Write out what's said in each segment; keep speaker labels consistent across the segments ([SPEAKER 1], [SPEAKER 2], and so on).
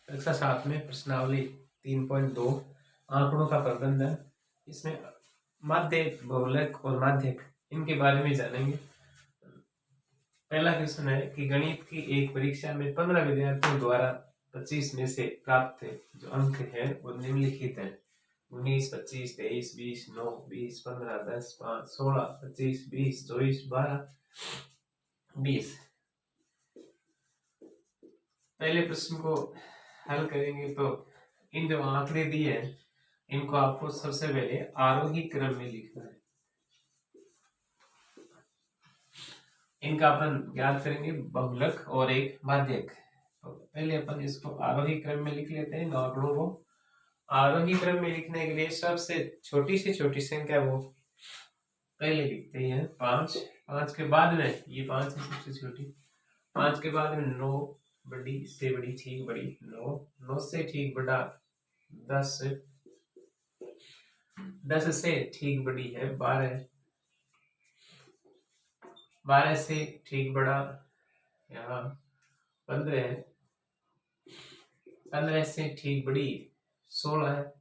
[SPEAKER 1] कक्षा 7 में प्रश्नावली 3.2 आंकड़ों का प्रबंधन। इसमें माध्यक, बहुलक और माध्यक इनके बारे में जानेंगे। पहला क्वेश्चन है कि गणित की एक परीक्षा में 15 विद्यार्थियों द्वारा 25 में से प्राप्त जो अंक है वो निम्नलिखित है: 19, 25, 23, 20, 9, 20, 15, 10, 5, 16, 25, 20, 24, 12, 20। पहले प्रश्न को हल करेंगे तो इन जो आंकड़े दिए हैं इनको आपको सबसे पहले आरोही क्रम में लिखना है। इनका अपन ज्ञात करेंगे बहुलक और एक माध्यक। तो पहले अपन इसको आरोही क्रम में लिख लेते हैं। इन आंकड़ों को आरोही क्रम में लिखने के लिए सबसे छोटी से छोटी संख्या वो पहले लिखते हैं 5। 5 के बाद में ये 5 है सबसे छोटी। 5 के बाद में 9 बड़ी, इससे बड़ी, ठीक बड़ी 9, 9 से ठीक बड़ा 10, 10 से ठीक बड़ी है 12, 12 से ठीक बड़ा यहाँ 15, 15 से ठीक बड़ी 16,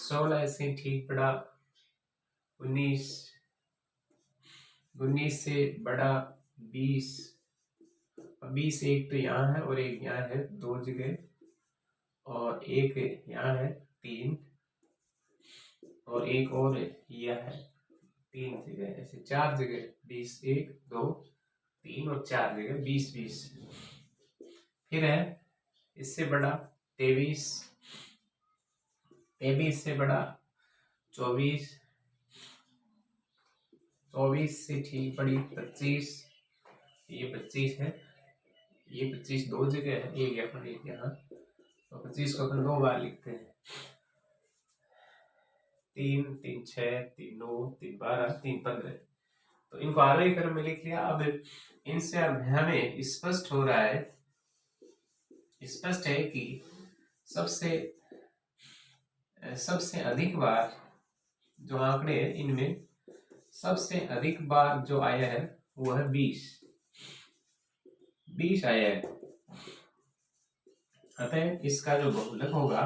[SPEAKER 1] 16 से ठीक बड़ा 19, 19 से बड़ा 20, 20 एक तो यहाँ है और एक यहाँ है 2 जगह, और एक यहाँ है 3, और एक और यह है 3 जगह, ऐसे 4 जगह 20, 1, 2, 3 और 4 जगह 20, 20। फिर है इससे बड़ा 23, 23 से बड़ा 24, 24 से ठीक बड़ी 25, ये 25 है, ये 25 2 जगह है, एक यहाँ पर एक यहाँ, तो 25 को अपन 2 बार लिखते हैं। 3, 3, 6, 3, 9, 3, 12, 3, 15। तो इनको आरोही क्रम में लिख लिया। अब इनसे अब हमें स्पष्ट हो रहा है, स्पष्ट है कि सबसे अधिक बार जो आंकड़े हैं इनमें सबसे अधिक बार जो आया है वो है 20 आया है। अतः इसका जो बहुलक होगा,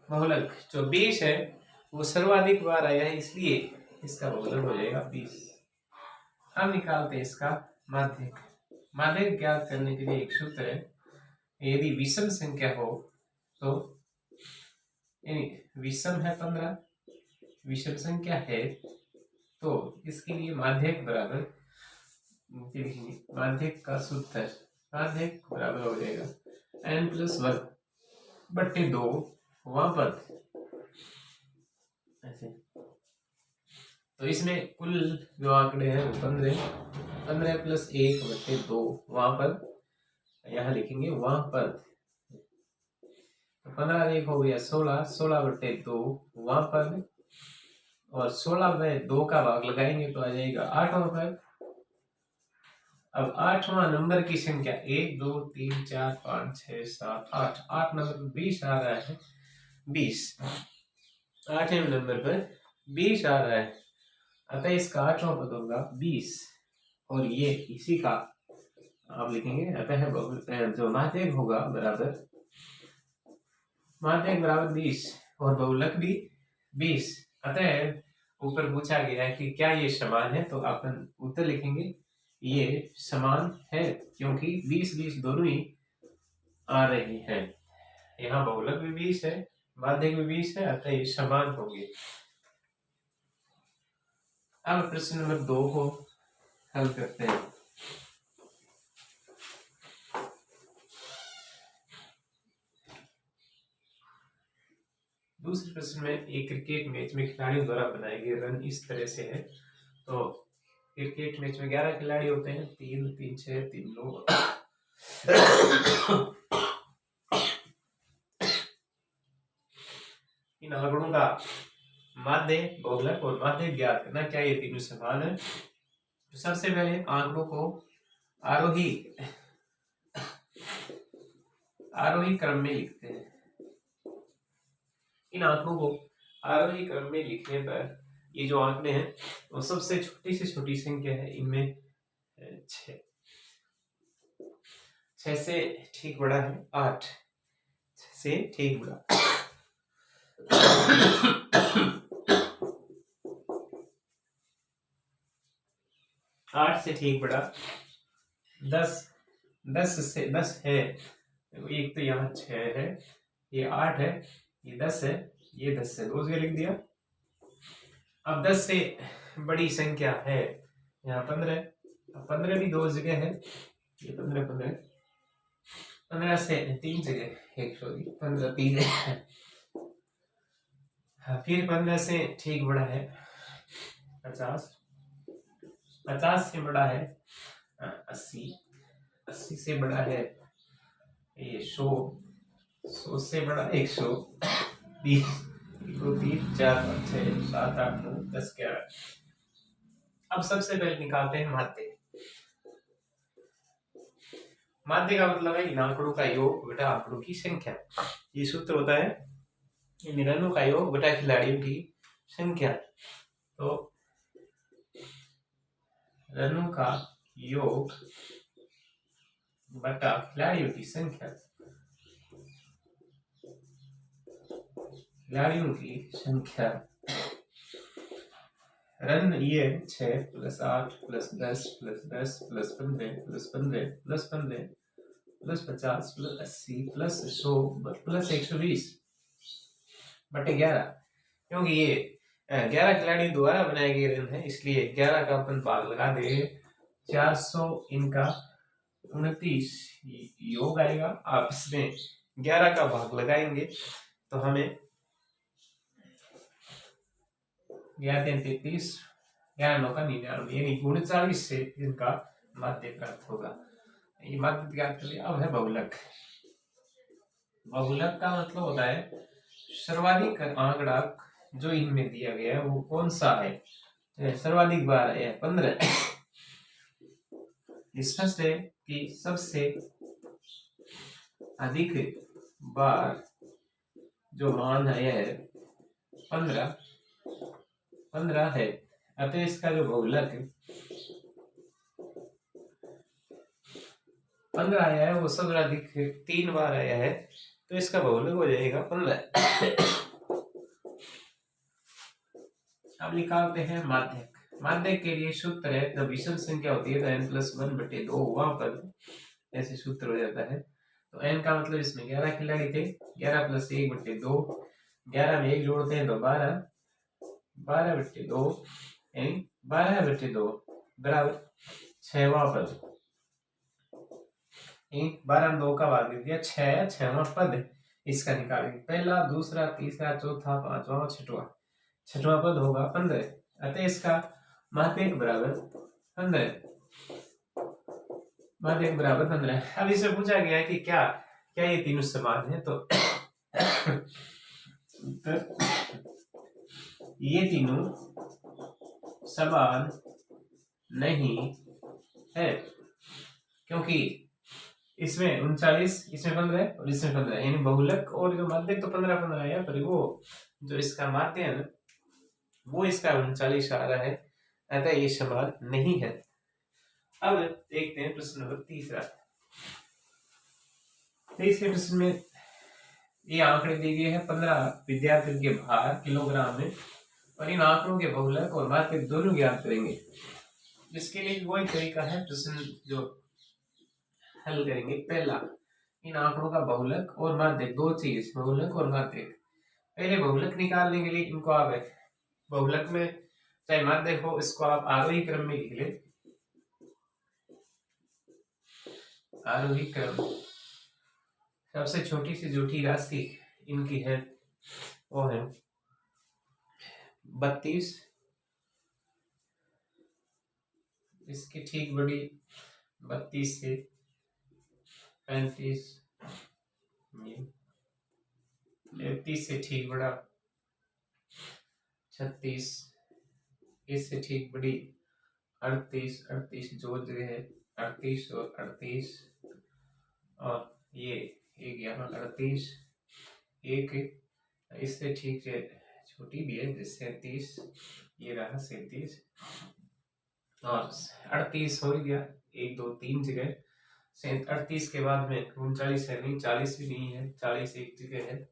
[SPEAKER 1] बहुलक जो 20 है वो सर्वाधिक बार आया है, इसलिए इसका बहुलक हो जाएगा 20। हम निकालते हैं इसका माध्यक। माध्यक ज्ञात करने के लिए एक सूत्र है, यदि विषम संख्या हो तो विषम है 15, विषम संख्या है तो इसके लिए माध्यक बराबर, माध्यक का सूत्र माध्यक बराबर हो जाएगा n+1/2 वहां पर ऐसे। तो इसमें कुल जो आंकड़े हैं वो 15 + 1/2 वहां पर, यहाँ लिखेंगे वहां पर। तो 15 एक हो गया 16, 16/2 वहां पर, और 16/2 का भाग लगाएंगे तो आ जाएगा 8वां पर। अब 8वां नंबर की संख्या 1, 2, 3, 4, 5, 6, 7, 8, 8 नंबर 20 आ रहा है। 20 8वें नंबर पर 20 आ रहा है, अतः इसका 8वां पद होगा 20, और ये इसी का आप लिखेंगे। अतः जो माध्यक होगा बराबर, माध्यक बराबर 20 और बहुलक भी 20। अतः ऊपर पूछा गया है कि क्या ये समान है, तो अपन उत्तर लिखेंगे ये समान है, क्योंकि 20-20 दोनों ही आ रहे हैं। यहाँ बहुलक भी 20 है, माध्यक भी 20 है, अतः ये समान होंगे। अब प्रश्न नंबर 2 को हल करते हैं। दूसरे प्रश्न में एक क्रिकेट मैच में खिलाड़ियों द्वारा बनाए गए रन इस तरह से है। तो क्रिकेट मैच में 11 खिलाड़ी होते हैं, 3, 3, 6, 3, 9। इन आंकड़ों का माध्य, बहुलक और माध्यक ज्ञात करना, क्या ये तीनों समान है? तो सबसे पहले आंकड़ों को आरोही क्रम में लिखते हैं। इन आंकड़ों को आरोही क्रम में लिखने पर ये जो आंकड़े हैं वो सबसे छोटी से छोटी संख्या है, इनमें 6। 6 से ठीक बड़ा है 8, 6 से ठीक बड़ा 8 से ठीक बड़ा 10, 10 से 10 है, एक तो यहाँ 6 है, ये 8 है, ये 10 है, ये 10 है, 2 जगह लिख दिया। अब 10 से बड़ी संख्या है यहाँ 15, 15 भी 2 जगह है, ये 15 15 15 से 3 जगह 1 सॉरी 15 3 है। फिर 15 से ठीक बड़ा है 50, 50 से बड़ा है 80, 80 से बड़ा है ये 100, 100 से बड़ा 120, 2 3 4 5 6 7 8 9 10 11। अब सबसे पहले निकालते हैं माध्य। माध्य का मतलब है इन आंकड़ों का योग बटा आंकड़ों की संख्या। ये सूत्र होता है इन रनों का योग बटा खिलाड़ियों की संख्या। तो रनों का योग बटा खिलाड़ियों की संख्या, खिलाड़ियों की संख्या रन ये 6 + 8 + 10 + 10 + 15 + 15 + 15 + 50 + 80 + 100 + 120 बटे 11, क्योंकि ये 11 खिलाड़ी द्वारा बनाए गए रन है, इसलिए 11 का अपन भाग लगा देंगे 400 इनका 29 योग आएगा। आप इसमें 11 का भाग लगाएंगे तो हमें 11 3 33, 11 9 का 99, यानी 39 से इनका माध्य प्राप्त होगा। ये माध्य ज्ञात कर लिया। अब है बहुलक। बहुलक का मतलब होता है सर्वाधिक आंकड़ा जो इनमें दिया गया है वो कौन सा है। सर्वाधिक बार है 15। स्पष्ट है कि सबसे अधिक बार जो मान आया है 15 है, अतः इसका जो बहुलक 15 आया है वो सबसे अधिक 3 बार आया है, तो इसका बहुलक हो जाएगा 15। अब निकालते हैं माध्यक। माध्यक के लिए सूत्र है जब विषम संख्या होती है तो n+1/2, वहां पर ऐसे सूत्र हो जाता है। तो n का मतलब इसमें 11 खिलाड़ी थे, 11 + 1/2, 11 में 1 जोड़ते हैं तो 12, 12/2 यानी 12/2 बराबर 6वां पद। 12 में 2 का भाग दे दिया 6, 6वां पद इसका निकालेंगे। पहला, दूसरा, तीसरा, चौथा, पांचवा, छठवां पद होगा 15, अतः इसका माध्यक बराबर 15। माध्यक बराबर 15। अब इसमें पूछा गया है कि क्या ये तीनों समान है, तो ये तीनों समान नहीं है, क्योंकि इसमें 39, इसमें 15 और इसमें 15, यानी बहुलक और जो माध्यक तो 15 आया, पर वो जो इसका माध्य है ना वो इसका 39 आ रहा है, अतः ये समान नहीं है। अब देखते हैं प्रश्न नंबर तीसरा। तीसरे प्रश्न में ये आंकड़े दिए गए हैं 15 विद्यार्थियों के भार किलोग्राम में, और इन आंकड़ों के बहुलक और माध्यक दोनों ज्ञात करेंगे। इसके लिए वही तरीका है, प्रश्न जो हल करेंगे। पहला, इन आंकड़ों का बहुलक और माध्यक, दो चीज बहुलक और माध्यक। पहले बहुलक निकालने के लिए इनको आप बहुलक में चाहे माध्यक हो इसको आप आरोही क्रम में लिख ले। आरोही क्रम, सबसे छोटी से छोटी राशि इनकी है वो है 32, इसकी ठीक बड़ी 32 से 35, 33 से ठीक बड़ा 36, इससे ठीक बड़ी 38, 38 जोड़ जगह है 38 और 38, और ये एक यहाँ 38, एक इससे ठीक छोटी भी है जिससे 37, ये रहा 37 और 38 हो गया 1 2 3 जगह, 38 के बाद में 39 है नहीं, 40 भी नहीं है, 40 एक जगह है,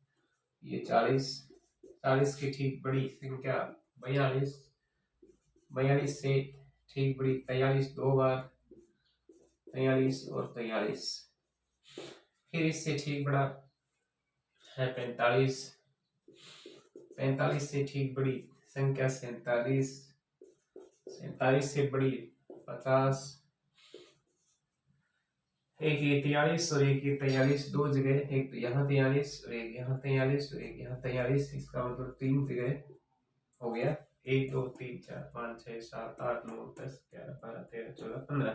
[SPEAKER 1] ये 40 की ठीक बड़ी संख्या 42, 42 से ठीक बड़ी 43 दो बार, 43 और 43, फिर इससे ठीक बड़ा है 45, 45 से ठीक बड़ी संख्या 47, 47 से बड़ी 50, एक ये 43 और एक ये 43 दो जगह, एक तो यहाँ 43 और एक यहाँ 43 और एक यहाँ 43, इसका मतलब 3 जगह हो गया। 1 2 3 4 5 6 7 8 9 10 11 12 13 14 15।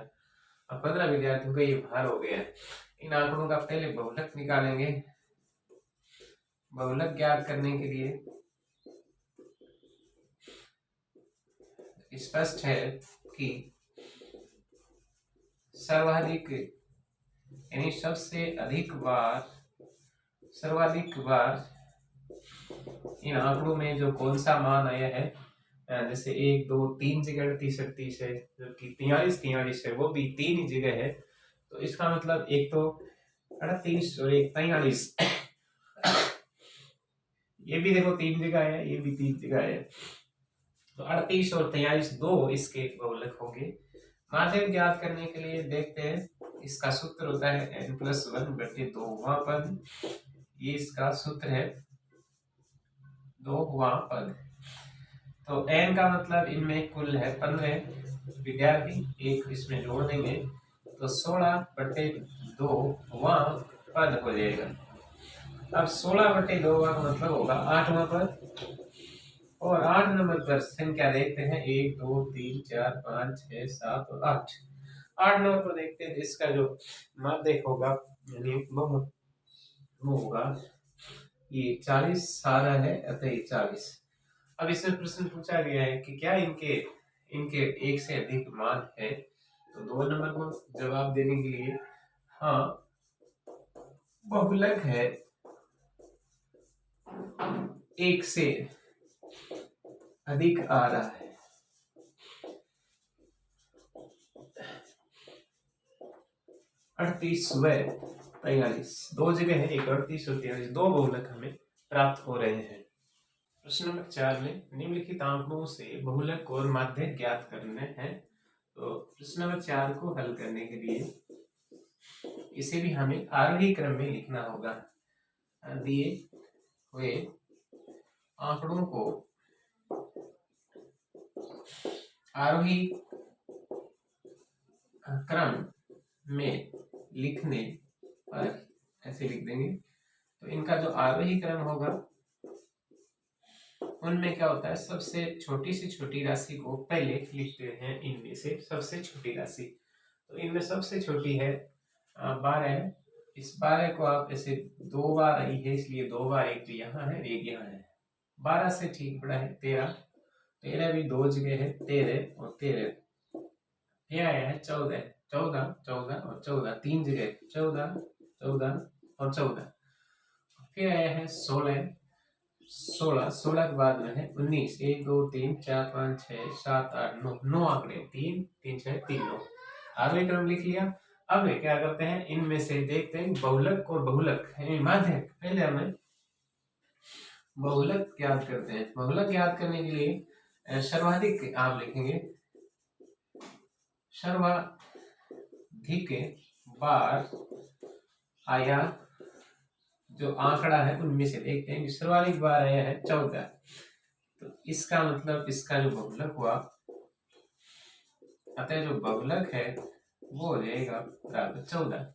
[SPEAKER 1] अब 15 विद्यार्थियों का ये भार हो गया है। इन आंकड़ों का पहले बहुलक निकालेंगे। बहुलक ज्ञात करने के लिए स्पष्ट है कि सर्वाधिक यानी सबसे अधिक बार, सर्वाधिक बार इन आंकड़ों में जो कौन सा मान आया है, जैसे 1 2 3 जगह 38 है, जबकि 43 है, वो भी 3 ही जगह है, तो इसका मतलब एक तो 38 और एक 43 ये भी देखो 3 जगह है, ये भी 3 जगह है, तो 38 और 43 दो इसके बहुलक होंगे। माध्यक ज्ञात करने के लिए देखते हैं, इसका सूत्र होता है n+1/2 वहां पद, ये इसका सूत्र है 2 वहां पद। तो n का मतलब इनमें कुल है 15 विद्यार्थी, एक इसमें जोड़ देंगे तो 16/2 वहां पद हो जाएगा। अब 16/2 का मतलब होगा 8वां पद, और 8 नंबर पर संख्या देखते हैं 1 2 3 4 5 6 7 और 8। 8 नंबर पर देखते हैं इसका जो माध्यक होगा यानी वो होगा ये 40 सारा है, अतः ये 40। अब इसमें प्रश्न पूछा गया है कि क्या इनके एक से अधिक मान है, तो 2 नंबर को जवाब देने के लिए हाँ बहुलक है एक से अधिक आ रहा है। अड़तीस व 43 दो जगह है, एक 38 और 43 दो बहुलक हमें प्राप्त हो रहे हैं। प्रश्न नंबर 4 में निम्नलिखित आंकड़ों से बहुलक और माध्यक ज्ञात करने हैं। तो प्रश्न नंबर 4 को हल करने के लिए इसे भी हमें आरोही क्रम में लिखना होगा। दिए हुए आंकड़ों को आरोही क्रम में लिखने पर ऐसे लिख देंगे। तो इनका जो आरोही क्रम होगा उनमें क्या होता है, सबसे छोटी से छोटी राशि को पहले लिखते हैं। इनमें से सबसे छोटी राशि, तो इनमें सबसे छोटी है 12। इस 12 को आप ऐसे 2 बार आई है, इसलिए 2 बार, एक तो यहाँ है एक यहाँ है। 12 से ठीक बड़ा है 13, 13 भी 2 जगह है 13 और 13, फिर आया है 14, 14 14 और 14 3 जगह 14 14 और 14, फिर आया है 16 16 16 के बाद में है 19, 1 2 3 4 5 6 7 8 9 9 आंकड़े 3 3 6 3 9 आरोही क्रम लिख लिया। अब क्या करते हैं, इनमें से देखते हैं बहुलक और बहुलक यानी माध्यक। पहले हमें बहुलक ज्ञात करते हैं। बहुलक ज्ञात करने के लिए सर्वाधिक आप लिखेंगे, सर्वाधिक बार आया जो आंकड़ा है उनमें से देखते हैं, सर्वाधिक बार आया है 14, तो इसका मतलब इसका जो बहुलक हुआ, अतः जो बहुलक है वो हो जाएगा बराबर 14।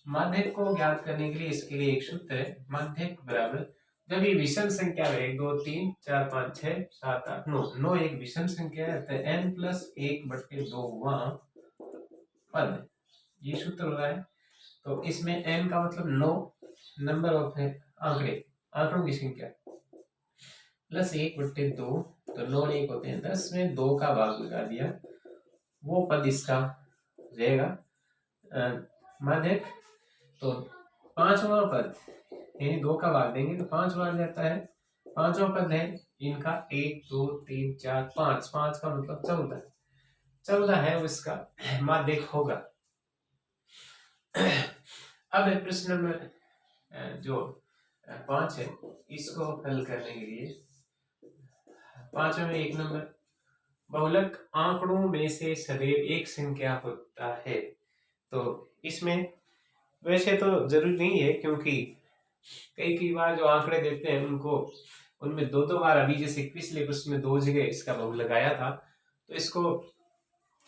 [SPEAKER 1] माध्यक को ज्ञात करने के लिए इसके लिए एक सूत्र है, माध्यक बराबर, जब ये विषम संख्या है 1 2 3 4 5 6 7 8 9 9 एक विषम संख्या है, तो n+1/2 पद, ये सूत्र हो रहा है। तो इसमें n का मतलब 9 नंबर ऑफ है आंकड़ों की संख्या, प्लस 1/2, तो 9 1 होते हैं 10 में 2 का भाग लगा दिया, वो पद इसका रहेगा माध्यक। तो 5वां पद यानी 2 का भाग देंगे तो 5वां रहता है, 5वां पद है इनका 1 2 3 4 5, 5 का मतलब 14 है वो इसका माध्यक होगा। अब है प्रश्न नंबर जो 5 है, इसको हल करने के लिए 5 में 1 नंबर, बहुलक आंकड़ों में से सदैव एक संख्या होता है। तो इसमें वैसे तो जरूरी नहीं है, क्योंकि कई बार जो आंकड़े देते हैं उनको उनमें दो बार, अभी जैसे पिछले प्रश्न में 2 जगह इसका बहुलक आया था, तो इसको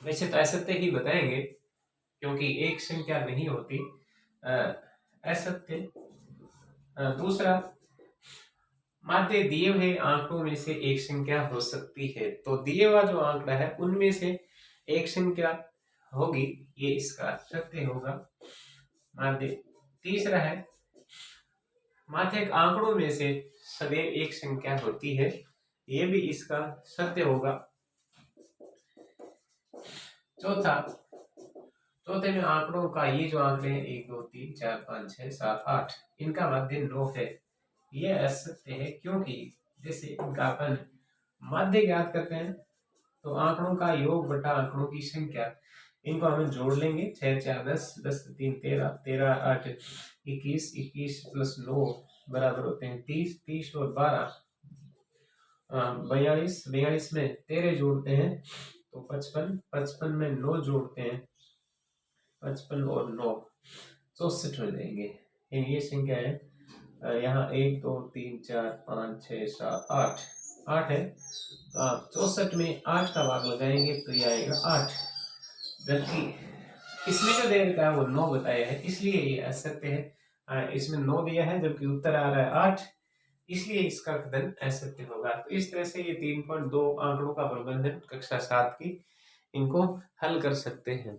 [SPEAKER 1] वैसे तो असत्य ही बताएंगे, क्योंकि एक संख्या नहीं होती, असत्य। दूसरा, माध्य दिए हुए आंकड़ों में से एक संख्या हो सकती है, तो दिए हुआ जो आंकड़ा है उनमें से एक संख्या होगी, ये इसका सत्य होगा माध्य। तीसरा है, माध्यक आंकड़ों में से सदैव एक संख्या होती है, ये भी इसका सत्य होगा। चौथे में आंकड़ों का, ये जो आंकड़े हैं 1 2 3 4 5 6 7 8, इनका माध्य 9 है, ये असत्य है, क्योंकि जैसे इनका अपन माध्य ज्ञात करते हैं तो आंकड़ों का योग बटा आंकड़ों की संख्या, इनको हम जोड़ लेंगे, 6 4 10 10 3 13 13 8 21 21 प्लस 9 बराबर होते हैं 30 30 और 12 42 42 में 13 जोड़ते हैं तो 55 55 में 9 जोड़ते हैं, 55 और 9 64 हो जाएंगे। ये संख्या है यहाँ 1 2 3 4 5 6 7 8 है, 64 में 8 का भाग लगाएंगे तो ये आएगा 8, जबकि इसमें जो दे रखा है वो 9 बताया है, इसलिए ये असत्य है। इसमें 9 दिया है जबकि उत्तर आ रहा है 8, इसलिए इसका कथन असत्य होगा। तो इस तरह से ये 3.2 आंकड़ों का प्रबंधन कक्षा 7 की इनको हल कर सकते हैं।